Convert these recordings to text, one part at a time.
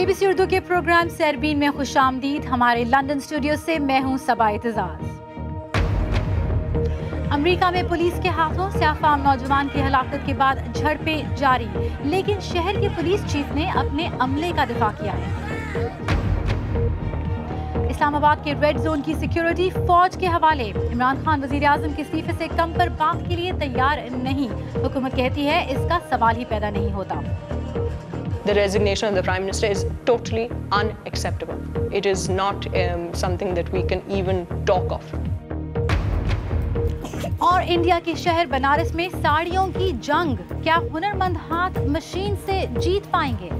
BBC Urdu کے programme سیربین میں خوش آمدید. ہمارے لندن اسٹوڈیو سے میں ہوں صبا اعتزاز. امریکہ میں پولیس کے ہاتھوں سیاہ فام نوجوان کی ہلاکت کے بعد جھڑپیں جاری، لیکن شہر کے پولیس چیف نے اپنے عملے کا دفاع کیا ہے. اسلام آباد کے ریڈ زون کی سیکیورٹی فوج کے حوالے. عمران خان وزیر اعظم کے استعفے سے کم پر بات کے لیے تیار نہیں. حکومت کہتی ہے اس کا سوال ہی پیدا نہیں ہوتا. The resignation of the Prime Minister is totally unacceptable. It is not something that we can even talk of. اور انڈیا کے شہر بنارس میں ساڑیوں کی جنگ. کیا ہنرمند ہاتھ مشین سے جیت پائیں گے؟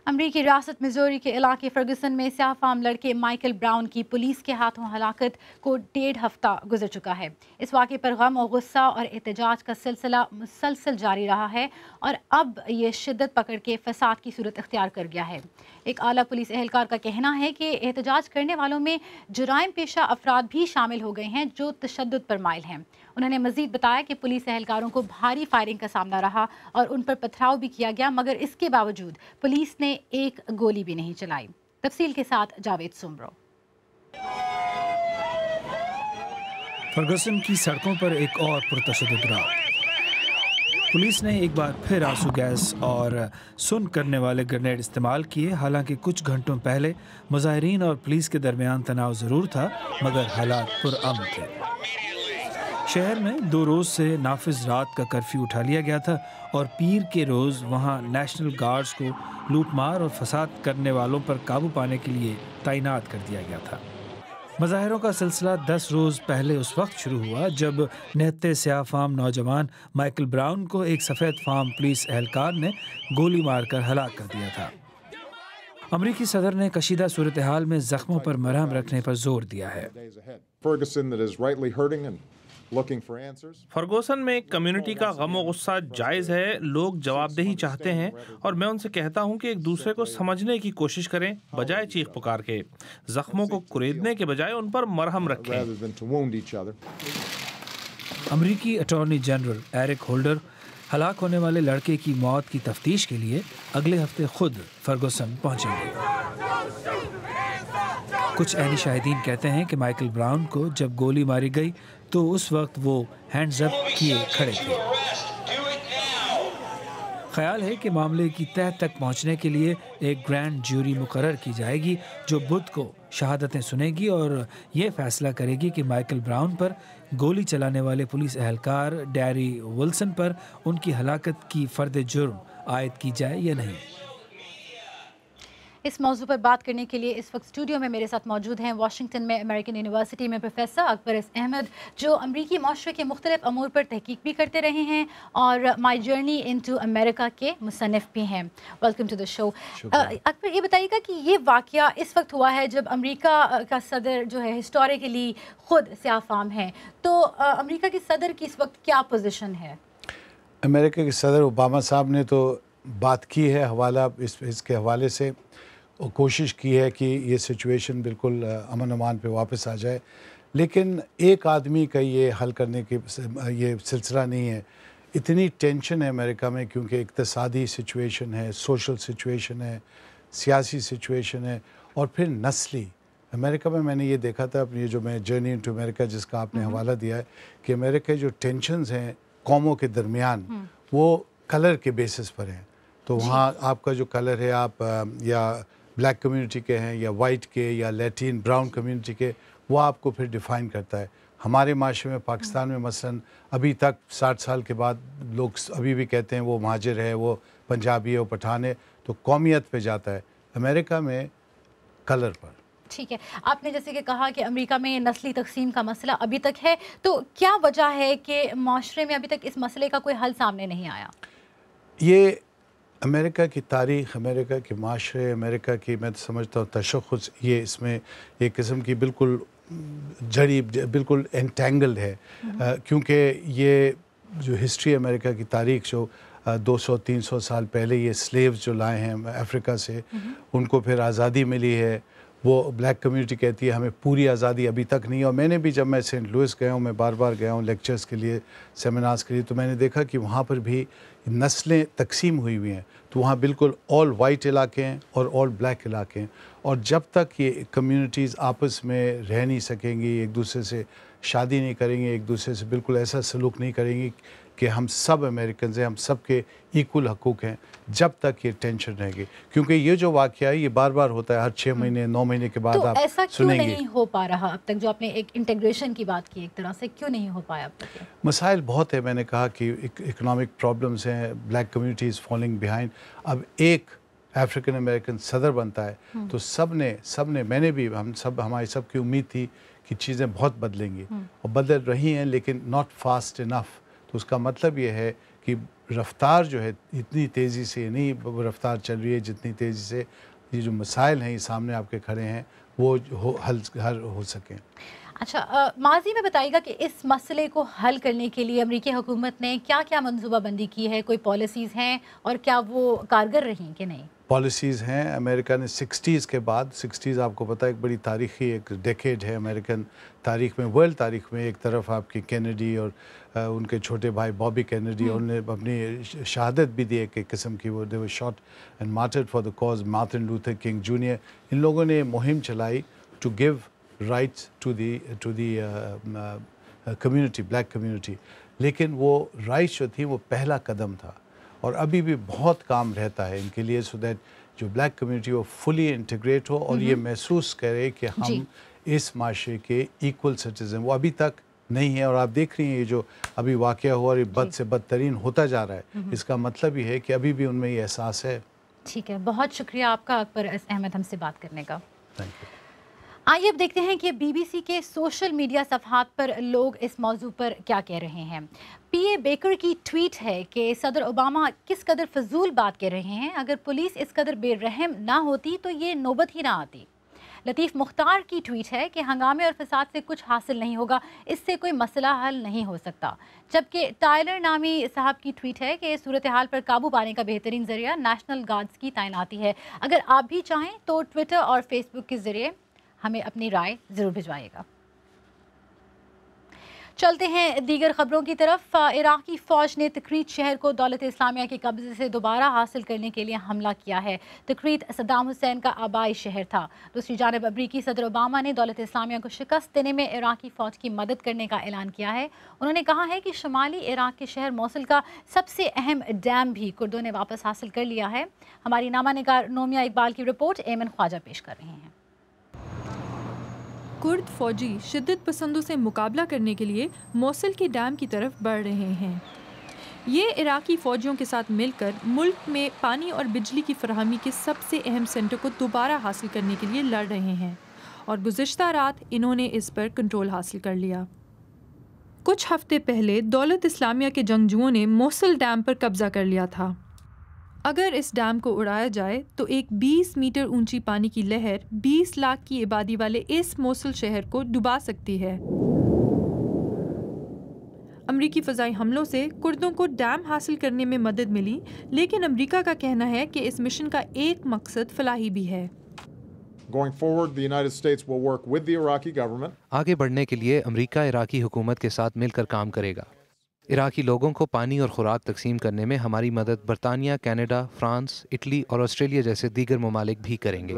امریکی ریاست میزوری کے علاقے فرگوسن میں سیاہ فام لڑکے مائیکل براؤن کی پولیس کے ہاتھوں ہلاکت کو 1.5 ہفتہ گزر چکا ہے. اس واقعے پر غم و غصہ اور احتجاج کا سلسلہ مسلسل جاری رہا ہے اور اب یہ شدت پکڑ کے فساد کی صورت اختیار کر گیا ہے. ایک اعلیٰ پولیس اہلکار کا کہنا ہے کہ احتجاج کرنے والوں میں جرائم پیشہ افراد بھی شامل ہو گئے ہیں جو تشدد پر مائل ہیں. انہوں نے مزید بتایا کہ پولیس اہلکاروں کو بھاری فائرنگ کا سامنا رہا اور ان پر پتھراؤ بھی کیا گیا، مگر اس کے باوجود پولیس نے ایک گولی بھی نہیں چلائی. تفصیل کے ساتھ جاوید سمرو. فرگوسن کی سڑکوں پر ایک اور پرتشدد رات. پولیس نے ایک بار پھر آنسو گیس اور سن کرنے والے گرنیڈ استعمال کیے. حالانکہ کچھ گھنٹوں پہلے مظاہرین اور پولیس کے درمیان تناؤ ضرور تھا، مگر حالات پرامن تھے. شہر میں 2 روز سے نافذ رات کا کرفیو اٹھا لیا گیا تھا اور پیر کے روز وہاں نیشنل گارڈز کو لوٹ مار اور فساد کرنے والوں پر قابو پانے کے لیے تعینات کر دیا گیا تھا. مظاہروں کا سلسلہ 10 روز پہلے اس وقت شروع ہوا جب نہتے سیاہ فام نوجوان مائیکل براؤن کو ایک سفید فام پولیس اہلکار نے گولی مار کر ہلاک کر دیا تھا. امریکی صدر نے کشیدہ صورتحال میں زخموں پر مرہم رکھنے پر زور دیا ہے. فرگوسن میں کمیونٹی کا غم و غصہ جائز ہے. لوگ جواب دہی چاہتے ہیں اور میں ان سے کہتا ہوں کہ ایک دوسرے کو سمجھنے کی کوشش کریں بجائے چیخ پکار کے. زخموں کو کریدنے کے بجائے ان پر مرہم رکھیں. امریکی اٹارنی جنرل ایرک ہولڈر ہلاک ہونے والے لڑکے کی موت کی تفتیش کے لیے اگلے ہفتے خود فرگوسن پہنچیں گے. کچھ عینی شاہدین کہتے ہیں کہ مائیکل براؤن کو جب گولی ماری گئی تو اس وقت وہ ہینڈز اپ کیے کھڑے تھے. خیال ہے کہ معاملے کی تہہ تک پہنچنے کے لیے ایک گرینڈ جیوری مقرر کی جائے گی جو بدھ کو شہادتیں سنے گی اور یہ فیصلہ کرے گی کہ مائیکل براؤن پر گولی چلانے والے پولیس اہلکار ڈیری ولسن پر ان کی ہلاکت کی فرد جرم عائد کی جائے یا نہیں. اس موضوع پر بات کرنے کے لیے اس وقت اسٹوڈیو میں میرے ساتھ موجود ہیں واشنگٹن میں امریکن یونیورسٹی میں پروفیسر اکبر ایس احمد، جو امریکی معاشرے کے مختلف امور پر تحقیق بھی کرتے رہے ہیں اور مائی جرنی انٹو امریکہ کے مصنف بھی ہیں. ویلکم ٹو دا شو. اکبر، یہ بتائیے گا کہ یہ واقعہ اس وقت ہوا ہے جب امریکہ کا صدر جو ہے ہسٹوریکلی خود سیاہ فام ہیں، تو امریکہ کے صدر کی اس وقت کیا پوزیشن ہے؟ امریکہ کے صدر اوباما صاحب نے تو بات کی ہے حوالہ اس کے حوالے سے، کوشش کی ہے کہ یہ سچویشن بالکل امن امان پہ واپس آ جائے، لیکن ایک آدمی کا یہ حل کرنے کی یہ سلسلہ نہیں ہے. اتنی ٹینشن ہے امریکہ میں کیونکہ اقتصادی سچویشن ہے، سوشل سچویشن ہے، سیاسی سچویشن ہے اور پھر نسلی. امریکہ میں نے یہ دیکھا تھا اپنی جو میں جرنی انٹو امریکہ جس کا آپ نے حوالہ دیا ہے کہ امریکہ جو ٹینشنز ہیں قوموں کے درمیان وہ کلر کے بیسس پر ہیں. تو وہاں آپ کا جو کلر ہے، آپ یا بلیک کمیونٹی کے ہیں یا وائٹ کے یا لیٹین براؤن کمیونٹی کے، وہ آپ کو پھر ڈیفائن کرتا ہے. ہمارے معاشرے میں پاکستان میں مثلاً ابھی تک 60 سال کے بعد لوگ ابھی بھی کہتے ہیں وہ مہاجر ہے، وہ پنجابی ہے، وہ پٹھان ہے، تو قومیت پہ جاتا ہے. امریکہ میں کلر پر. ٹھیک ہے، آپ نے جیسے کہ کہا کہ امریکہ میں نسلی تقسیم کا مسئلہ ابھی تک ہے، تو کیا وجہ ہے کہ معاشرے میں ابھی تک اس مسئلے کا کوئی حل سامنے نہیں آیا؟ یہ امریکہ کی تاریخ، امریکہ کے معاشرے، امریکہ کی میں سمجھتا ہوں تشخص، یہ اس میں ایک قسم کی بالکل جڑی بالکل انٹینگلڈ ہے. کیونکہ یہ جو ہسٹری امریکہ کی تاریخ جو 200-300 سال پہلے یہ سلیوز جو لائے ہیں افریقہ سے، ان کو پھر آزادی ملی ہے، वो ब्लैक कम्युनिटी कहती है हमें पूरी आज़ादी अभी तक नहीं है। और मैंने भी जब मैं सेंट लुइस गया हूँ, मैं बार बार गया हूँ लेक्चर्स के लिए, सेमिनार्स के लिए, तो मैंने देखा कि वहाँ पर भी नस्लें तकसीम हुई हुई हैं। तो वहाँ बिल्कुल ऑल वाइट इलाके हैं और ऑल ब्लैक इलाके हैं, और जब तक ये कम्युनिटीज़ आपस में रह नहीं सकेंगी, एक दूसरे से शादी नहीं करेंगी, एक दूसरे से बिल्कुल ऐसा सलूक नहीं करेंगी कि हम सब अमेरिकन हैं, हम सब के इक्वल हकूक़ हैं, जब तक ये टेंशन रहेगी। क्योंकि ये जो वाक़या है ये बार बार होता है, हर 6 महीने 9 महीने के बाद तो आप ऐसा क्यों सुनेंगे। नहीं हो पा रहा अब तक? जो आपने एक इंटीग्रेशन की बात की, एक तरह से क्यों नहीं हो पाया अब तक? मसाइल बहुत है, मैंने कहा कि इकोनॉमिक प्रॉब्लम्स हैं, black community is following behind. अब एक अफ्रीकन अमेरिकन सदर बनता है तो सब ने मैंने भी, हमारी सब की उम्मीद थी कि चीज़ें बहुत बदलेंगी, और बदल रही हैं, लेकिन नॉट फास्ट इनफ। तो उसका मतलब ये है कि रफ्तार जो है इतनी तेज़ी से नहीं रफ्तार चल रही है जितनी तेज़ी से ये जो मसाइल हैं ये सामने आपके खड़े हैं वो हल हो सकें। अच्छा, माजी में बताइएगा कि इस मसले को हल करने के लिए अमेरिकी हुकूमत ने क्या क्या मंसूबाबंदी की है? कोई पॉलिसीज़ हैं और क्या वो कारगर रही कि नहीं? पॉलिसीज़ हैं। अमेरिका ने 60s के बाद, 60s आपको पता है एक बड़ी तारीख़ी एक डेकेड है अमेरिकन तारीख़ में, वर्ल्ड तारीख़ में। एक तरफ आपकी कैनेडी और उनके छोटे भाई बॉबी कैनेडी, और उन्होंने अपनी शहादत भी दी एक किस्म की, वो they were shot and martyred for the cause, Martin Luther King Junior. इन लोगों ने मुहिम चलाई to give rights to the community, black community. लेकिन वो राइट्स जो थी वो पहला कदम था, और अभी भी बहुत काम रहता है इनके लिए, सो दैट जो ब्लैक कम्युनिटी वो फुली इंटीग्रेट हो और ये महसूस करे कि हम इस माशरे के इक्वल सिटीजन। वो अभी तक नहीं है, और आप देख रही हैं ये जो अभी वाक़या हुआ और ये बद से बदतरीन होता जा रहा है, इसका मतलब ये है कि अभी भी उनमें ये एहसास है। ठीक है, बहुत शुक्रिया आपका अकबर अहमद हमसे बात करने का। Thank you. आइए अब देखते हैं कि BBC के सोशल मीडिया सफ़हात पर लोग इस मौजू पर क्या कह रहे हैं। PA बेकर की ट्वीट है कि सदर ओबामा किस कदर फजूल बात कह रहे हैं, अगर पुलिस इस कदर बेरहम ना होती तो ये नौबत ही ना आती। लतीफ़ मुख्तार की ट्वीट है कि हंगामे और फसाद से कुछ हासिल नहीं होगा, इससे कोई मसला हल नहीं हो सकता। जबकि टायलर नामी साहब की ट्वीट है कि सूरत हाल पर काबू पाने का बेहतरीन ज़रिया नेशनल गार्ड्स की तैनाती है। अगर आप भी चाहें तो ट्विटर और फेसबुक के ज़रिए हमें अपनी राय ज़रूर भिजवाइएगा। चलते हैं दीगर खबरों की तरफ। इराक़ी फ़ौज ने तक्रीत शहर को दौलत इस्लामिया के कब्ज़े से दोबारा हासिल करने के लिए हमला किया है। तक्रीत सद्दाम हुसैन का आबाई शहर था। दूसरी जानब अमरीकी सदर ओबामा ने दौलत इस्लामिया को शिकस्त देने में इराक़ी फ़ौज की मदद करने का ऐलान किया है। उन्होंने कहा है कि शुमाली इराक़ के शहर मोसुल का सबसे अहम डैम भी कुर्दों ने वापस हासिल कर लिया है। हमारी नामा निगार नोमिया इकबाल की रिपोर्ट एमन ख्वाजा पेश कर रहे हैं। कुर्द फौजी शिद्दत पसंदों से मुकाबला करने के लिए मोसुल के डैम की तरफ बढ़ रहे हैं। ये इराक़ी फ़ौजियों के साथ मिलकर मुल्क में पानी और बिजली की फराहमी के सबसे अहम सेंटर को दोबारा हासिल करने के लिए लड़ रहे हैं, और गुज़िश्ता रात इन्होंने इस पर कंट्रोल हासिल कर लिया। कुछ हफ्ते पहले दौलत इस्लामिया के जंगजुओं ने मोसुल डैम पर कब्ज़ा कर लिया था। अगर इस डैम को उड़ाया जाए तो एक 20 मीटर ऊंची पानी की लहर 20 लाख की आबादी वाले इस मोसुल शहर को डुबा सकती है। अमरीकी फ़ज़ाई हमलों से कुर्दों को डैम हासिल करने में मदद मिली, लेकिन अमरीका का कहना है कि इस मिशन का एक मकसद फलाही भी है। Going forward, the United States will work with the Iraqi government. आगे बढ़ने के लिए अमरीका इराक़ी हुकूमत के साथ मिलकर काम करेगा। इराक़ी लोगों को पानी और खुराक तकसीम करने में हमारी मदद बरतानिया, कनाडा, फ्रांस, इटली और ऑस्ट्रेलिया जैसे दीगर ममालिक भी करेंगे।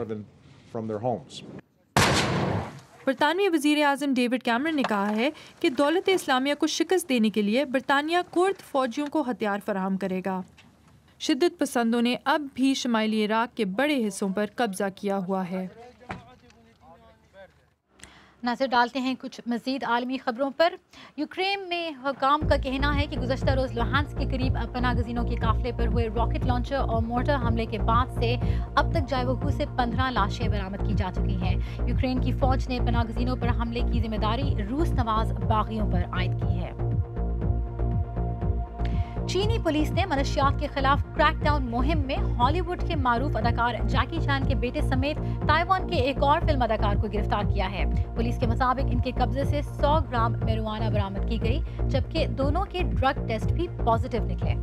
बरतानवी वज़ीर आज़म डेविड कैमरन ने कहा है कि दौलत इस्लामिया को शिकस्त देने के लिए बरतानिया कुर्द फ़ौजियों को हथियार फराहम करेगा। शिद्दत पसंदों ने अब भी शुमाली इराक़ के बड़े हिस्सों पर कब्ज़ा किया हुआ है। नज़र डालते हैं कुछ मज़ीद आलमी ख़बरों पर। यूक्रेन में हुकाम का कहना है कि गुज़श्ता रोज़ लुहांस्क के करीब पनाह गज़ीनों के काफ़िले पर हुए रॉकेट लॉन्चर और मोर्टर हमले के बाद से अब तक जायवकू से 15 लाशें बरामद की जा चुकी हैं। यूक्रेन की फ़ौज ने पनाह गज़ीनों पर हमले की जिम्मेदारी रूस नवाज बागियों पर आयद की है। चीनी पुलिस ने मनशियात के खिलाफ क्रैकडाउन मुहिम में हॉलीवुड के मारूफ अदाकार जैकी चैन के बेटे समेत ताइवान के एक और फिल्म अदाकार को गिरफ्तार किया है। पुलिस के मुताबिक इनके कब्जे से 100 ग्राम marijuana बरामद की गई, जबकि दोनों के ड्रग टेस्ट भी पॉजिटिव निकले।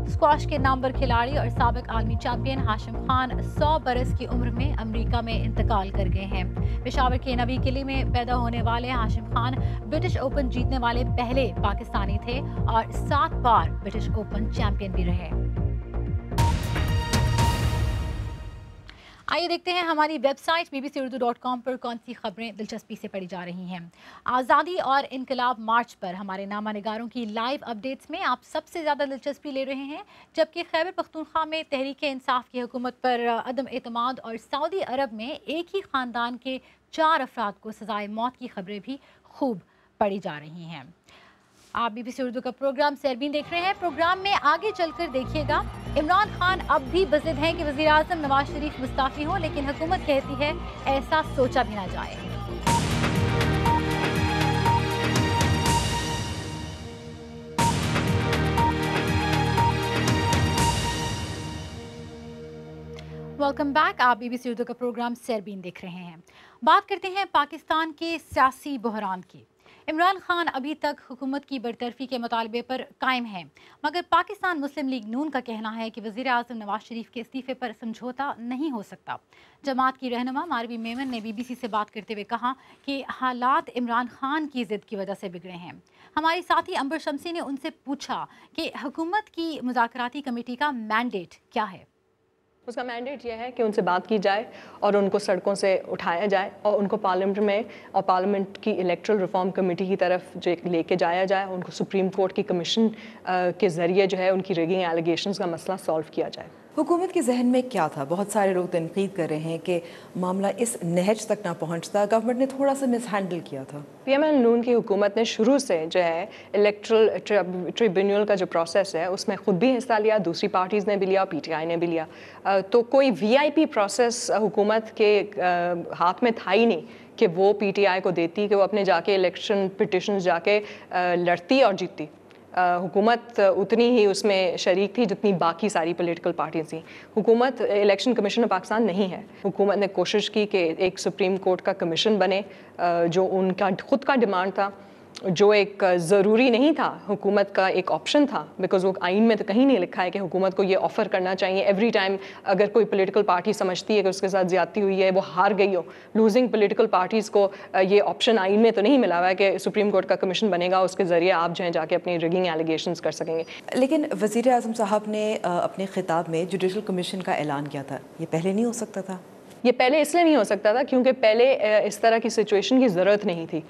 स्क्वाश के नामवर खिलाड़ी और साबिक आलमी चैंपियन हाशिम खान 100 बरस की उम्र में अमेरिका में इंतकाल कर गए हैं। पेशावर के नबी किले में पैदा होने वाले हाशिम खान ब्रिटिश ओपन जीतने वाले पहले पाकिस्तानी थे और 7 बार ब्रिटिश ओपन चैंपियन भी रहे। आइए देखते हैं हमारी वेबसाइट bbcurdu.com पर कौन सी खबरें दिलचस्पी से पढ़ी जा रही हैं। आज़ादी और इनकलाब मार्च पर हमारे नामा निगारों की लाइव अपडेट्स में आप सबसे ज़्यादा दिलचस्पी ले रहे हैं, जबकि खैबर पख्तूनख्वा में तहरीक इंसाफ की हुकूमत पर अदम एतमाद और सऊदी अरब में एक ही ख़ानदान के 4 अफराद को सज़ाए मौत की खबरें भी खूब पढ़ी जा रही हैं। आप BBC उर्दू का प्रोग्राम सरबीन देख रहे हैं। प्रोग्राम में आगे चलकर देखिएगा, इमरान खान अब भी बज़िद हैं कि वज़ीर आज़म नवाज शरीफ मुस्ताफ़ी हों, लेकिन हुकूमत कहती है ऐसा सोचा भी ना जाए। Welcome back. आप BBC उर्दू का प्रोग्राम सरबीन देख रहे हैं। बात करते हैं पाकिस्तान के सियासी बहरान की। इमरान खान अभी तक हुकूमत की बरतरफी के मुतालबे पर कायम है, मगर पाकिस्तान मुस्लिम लीग नून का कहना है कि वज़ीर आज़म नवाज शरीफ के इस्तीफ़े पर समझौता नहीं हो सकता। जमात की रहनुमा मारवी मेमन ने BBC से बात करते हुए कहा कि हालात इमरान खान की ज़िद की वजह से बिगड़े हैं। हमारी साथी अंबर शमसी ने उनसे पूछा कि हुकूमत की मुज़ाकराती कमेटी का मैंडेट क्या है। उसका मैंडेट यह है कि उनसे बात की जाए और उनको सड़कों से उठाया जाए और उनको पार्लियामेंट में और पार्लियामेंट की इलेक्ट्रल रिफॉर्म कमेटी की तरफ जो लेके जाया जाए, उनको सुप्रीम कोर्ट की कमीशन के ज़रिए जो है उनकी रिगिंग एलिगेशंस का मसला सॉल्व किया जाए। हुकूमत के जहन में क्या था? बहुत सारे लोग तनकीद कर रहे हैं कि मामला इस नहज तक ना पहुंचता, गवर्नमेंट ने थोड़ा सा मिसहैंडल किया था। PML नून की हुकूमत ने शुरू से जो है इलेक्ट्रल ट्रिब्यूनल का जो प्रोसेस है उसमें खुद भी हिस्सा लिया, दूसरी पार्टीज़ ने भी लिया, PTI ने भी लिया। तो कोई VIP प्रोसेस हुकूमत के हाथ में था ही नहीं कि वो PTI को देती कि वो अपने जाके इलेक्शन पिटिशन जाके लड़ती और जीतती। हुकूमत उतनी ही उसमें शरीक थी जितनी बाकी सारी पॉलिटिकल पार्टीज थी। हुकूमत इलेक्शन कमीशन ऑफ पाकिस्तान नहीं है। हुकूमत ने कोशिश की कि एक सुप्रीम कोर्ट का कमीशन बने, जो उनका खुद का डिमांड था, जो एक ज़रूरी नहीं था, हुकूमत का एक ऑप्शन था, बिकॉज वो आइन में तो कहीं नहीं लिखा है कि हुकूमत को ये ऑफ़र करना चाहिए एवरी टाइम अगर कोई पॉलिटिकल पार्टी समझती है कि उसके साथ ज़्यादती हुई है, वो हार गई हो। लूजिंग पॉलिटिकल पार्टीज़ को ये ऑप्शन आइन में तो नहीं मिला हुआ है कि सुप्रीम कोर्ट का कमीशन बनेगा, उसके ज़रिए आप जो है जाके अपनी रिगिंग एलिगेशंस कर सकेंगे। लेकिन वज़ीर आज़म साहब ने अपने खिताब में जुडिशल कमीशन का ऐलान किया था, ये पहले नहीं हो सकता था? ये पहले इसलिए नहीं हो सकता था क्योंकि पहले इस तरह की सिचुएशन की ज़रूरत नहीं थी।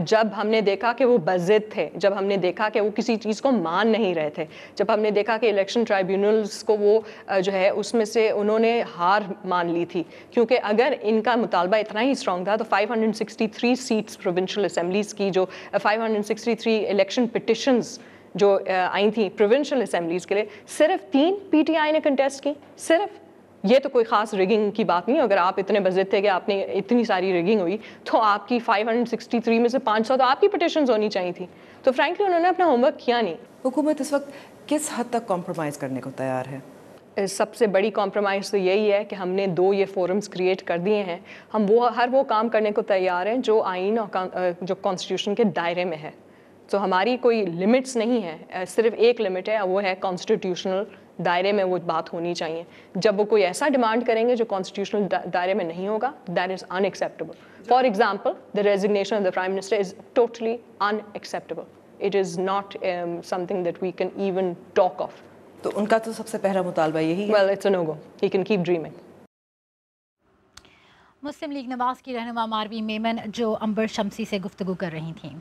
जब हमने देखा कि वो बज़िद थे, जब हमने देखा कि वो किसी चीज़ को मान नहीं रहे थे, जब हमने देखा कि इलेक्शन ट्राइब्यूनल्स को वो जो है उसमें से उन्होंने हार मान ली थी, क्योंकि अगर इनका मुतालबा इतना ही स्ट्रॉन्ग था तो 563 सीट्स प्रोविंशियल असम्बलीज़ की, जो 563 इलेक्शन पिटिशंस जो आई थी प्रोविंशियल असम्बलीज़ के लिए, सिर्फ 3 PTI ने कंटेस्ट की। सिर्फ ये तो कोई ख़ास रिगिंग की बात नहीं। अगर आप इतने बज़िद थे कि आपने इतनी सारी रिगिंग हुई तो आपकी 563 में से 500 तो आपकी पिटिशंस होनी चाहिए थी। तो फ्रैंकली उन्होंने अपना होमवर्क किया नहीं। हुकूमत इस वक्त किस हद तक कॉम्प्रोमाइज़ करने को तैयार है? सबसे बड़ी कॉम्प्रोमाइज़ तो यही है कि हमने 2 ये फोरम्स क्रिएट कर दिए हैं। हम हर वो काम करने को तैयार हैं जो आइन और जो कॉन्स्टिट्यूशन के दायरे में है। तो हमारी कोई लिमिट्स नहीं है, सिर्फ एक लिमिट है, वो है कॉन्स्टिट्यूशनल दायरे में वो बात होनी चाहिए। जब वो कोई ऐसा डिमांड करेंगे जो कॉन्स्टिट्यूशनल दायरे में नहीं होगा, that is unacceptable. For example, the resignation of the prime minister is totally unacceptable. It is not something that we can even talk of. तो उनका तो सबसे पहला मुतालबा यही है। Well, it's a no go, he can keep dreaming. Muslim League Nawaz की रहनुमा मारवी मेमन जो अंबर शमसी से गुफ्तगू कर रही थीं।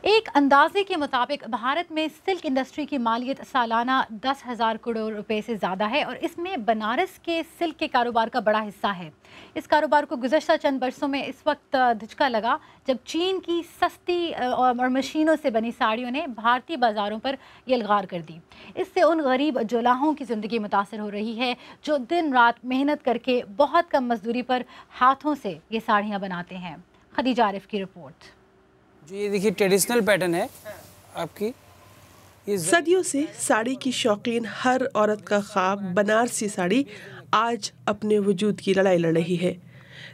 एक अंदाजे के मुताबिक भारत में सिल्क इंडस्ट्री की मालियत सालाना 10,000 करोड़ रुपए से ज़्यादा है और इसमें बनारस के सिल्क के कारोबार का बड़ा हिस्सा है। इस कारोबार को गुज़श्ता चंद बरसों में इस वक्त धचका लगा जब चीन की सस्ती और मशीनों से बनी साड़ियों ने भारतीय बाज़ारों पर यलगार कर दी। इससे उन गरीब जोलाहों की ज़िंदगी मुतासर हो रही है जो दिन रात मेहनत करके बहुत कम मजदूरी पर हाथों से ये साड़ियाँ बनाते हैं। खदीजा आरिफ की रिपोर्ट। जो ये देखिए ट्रेडिशनल पैटर्न है आपकी, सदियों से साड़ी की शौकीन हर औरत का ख्वाब बनारसी साड़ी आज अपने वजूद की लड़ाई लड़ रही है।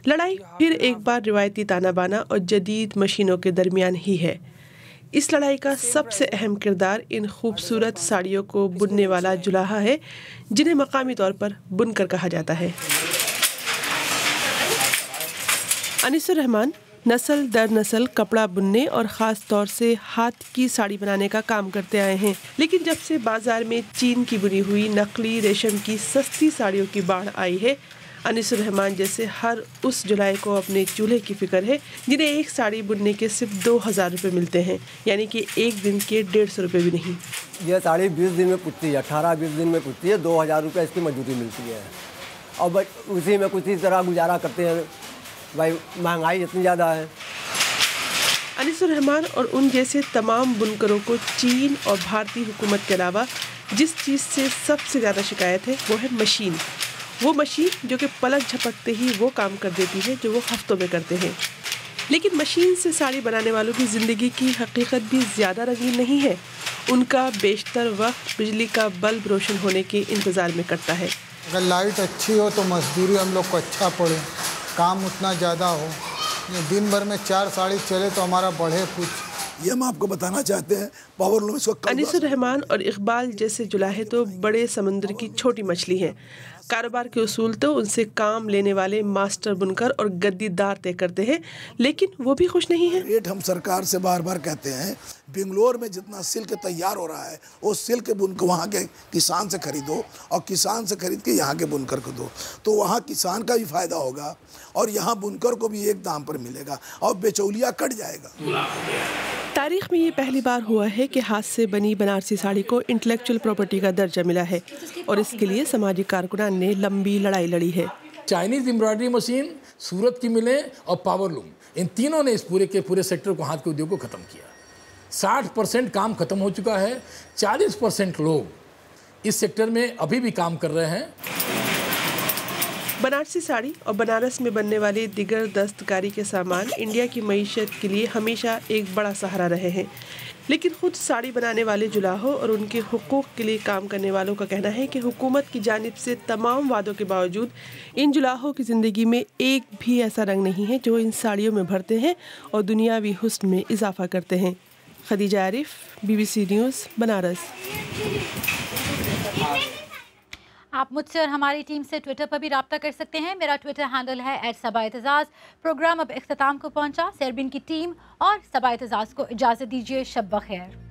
लड़ाई फिर एक बार रिवायती ताना बाना और जदीद मशीनों के दरमियान ही है। इस लड़ाई का सबसे अहम किरदार इन खूबसूरत साड़ियों को बुनने वाला जुलाहा है, जिन्हें मकामी तौर पर बुनकर कहा जाता है। अनीसुर रहमान नस्ल दर नस्ल कपड़ा बुनने और ख़ास तौर से हाथ की साड़ी बनाने का काम करते आए हैं, लेकिन जब से बाज़ार में चीन की बुनी हुई नकली रेशम की सस्ती साड़ियों की बाढ़ आई है, अनीसुर रहमान जैसे हर उस जुलाई को अपने चूल्हे की फिक्र है जिन्हें एक साड़ी बुनने के सिर्फ 2000 रुपये मिलते हैं, यानी कि एक दिन के 150 रुपये भी नहीं। यह साड़ी 20 दिन में पुछती है, 18-20 दिन में पुछती है, 2000 रुपये इसकी मजदूरी मिलती है और बस उसी में कुछ इस तरह गुजारा करते हैं, भाई महंगाई इतनी ज़्यादा है। अनीसुर रहमान और उन जैसे तमाम बुनकरों को चीन और भारतीय हुकूमत के अलावा जिस चीज़ से सबसे ज़्यादा शिकायत है वो है मशीन। वो मशीन जो कि पलक झपकते ही वो काम कर देती है जो वो हफ्तों में करते हैं। लेकिन मशीन से साड़ी बनाने वालों की ज़िंदगी की हकीकत भी ज़्यादा रंगीन नहीं है। उनका बेशतर वक्त बिजली का बल्ब रोशन होने के इंतज़ार में कटता है। अगर लाइट अच्छी हो तो मजदूरी हम लोग को अच्छा पड़े, काम उतना ज़्यादा हो, दिन भर में 4 साड़ी चले तो हमारा बढ़े कुछ। ये हम आपको बताना चाहते हैं पावर लूम इसको। अनीसुर रहमान और इकबाल जैसे जुलाहे तो बड़े समुद्र की छोटी मछली हैं। कारोबार के उसूल तो उनसे काम लेने वाले मास्टर बुनकर और गद्दीदार तय करते हैं, लेकिन वो भी खुश नहीं है। रेट हम सरकार से बार बार कहते हैं, बेंगलोर में जितना सिल्क तैयार हो रहा है वो सिल्क बुनकर वहाँ के किसान से खरीदो और किसान से खरीद के यहाँ के बुनकर को दो, तो वहाँ किसान का भी फायदा होगा और यहाँ बुनकर को भी एक दाम पर मिलेगा और बेचौलिया कट जाएगा। तारीख में ये पहली बार हुआ है कि हाथ से बनी बनारसी साड़ी को इंटेलेक्चुअल प्रॉपर्टी का दर्जा मिला है और इसके लिए समाजी कारकुनान ने लंबी लड़ाई लड़ी है। चाइनीज एम्ब्रॉयडरी मशीन, सूरत की मिलें और पावर लूम, इन तीनों ने इस पूरे के पूरे सेक्टर को, हाथ के उद्योग को ख़त्म किया। 60% काम खत्म हो चुका है, 40% लोग इस सेक्टर में अभी भी काम कर रहे हैं। बनारसी साड़ी और बनारस में बनने वाले दिगर दस्तकारी के सामान इंडिया की मईशत के लिए हमेशा एक बड़ा सहारा रहे हैं, लेकिन खुद साड़ी बनाने वाले जुलाहों और उनके हुकूक के लिए काम करने वालों का कहना है कि हुकूमत की जानिब से तमाम वादों के बावजूद इन जुलाहों की ज़िंदगी में एक भी ऐसा रंग नहीं है जो इन साड़ियों में भरते हैं और दुनियावी हुस्न में इजाफा करते हैं। Khadija Arif, BBC news, Banaras. आप मुझसे और हमारी टीम से ट्विटर पर भी राब्ता कर सकते हैं। मेरा ट्विटर हैंडल है @सबा-एतजाज़। प्रोग्राम अब इख्तिताम को पहुंचा। सरबिन की टीम और सबा-एतजाज़ को इजाज़त दीजिए। शब बख़ैर।